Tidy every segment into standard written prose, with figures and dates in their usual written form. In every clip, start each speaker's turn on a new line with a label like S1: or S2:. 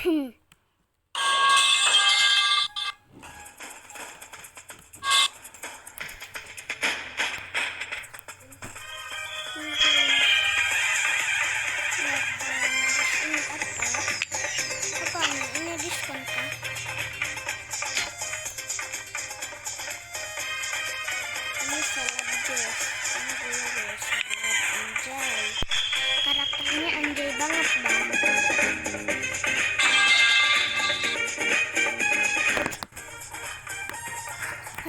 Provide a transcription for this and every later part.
S1: Ini diskon kan? Ini salad Jess. Ini dulu guys, salad Anjay. Karakternya Anjay banget bang.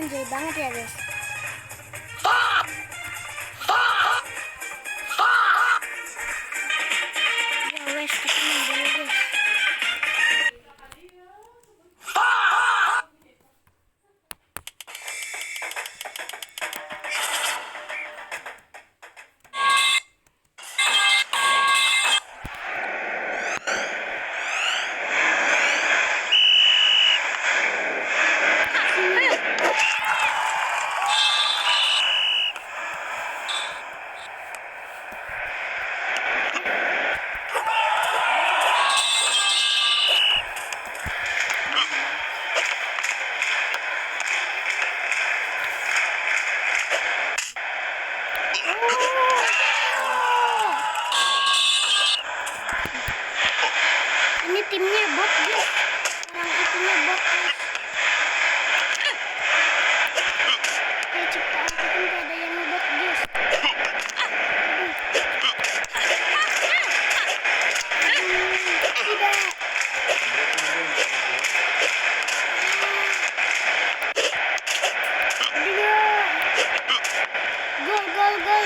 S1: Anjay banget ya guys. Ya wes, kita main dulu guys. Ini timnya bot guys. Orang itunya bot guys. Kayak ciptaan itu gak ada yang bot guys. Tidak. Gol, gol, gol, gol.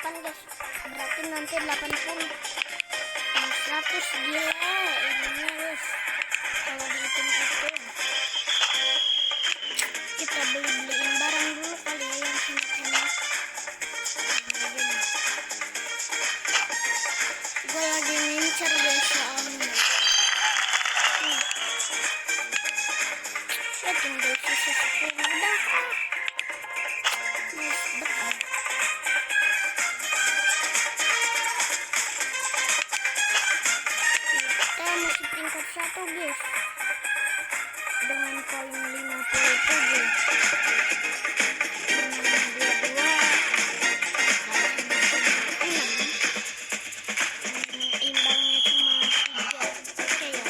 S1: Guys, berarti nanti 80 100 gila ininya guys. Kalau dihitung-hitung kita beliin barang dulu kali ya yang enak. Gue lagi ngincer guys soalnya. Ya tinggal sisa 10 udah. Nice betul. Peringkat 1 guys dengan poin 57. Imbangnya cuma 3. Oke ya.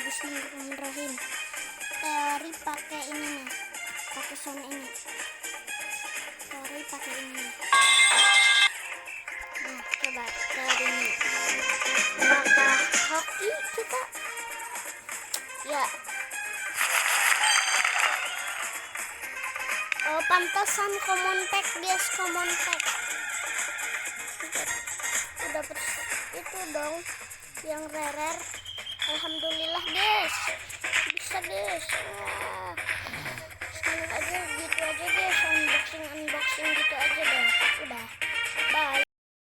S1: Bismillahirrahmanirrahim. Teori pakai ini nih, pakai sound ini. Teori pakai ini. Nah, coba teori ini. Apakah hoki kita? Ya. Oh, pantasan common pack guys, common pack. Udah itu dong yang rare. Alhamdulillah guys. sadis. Wah.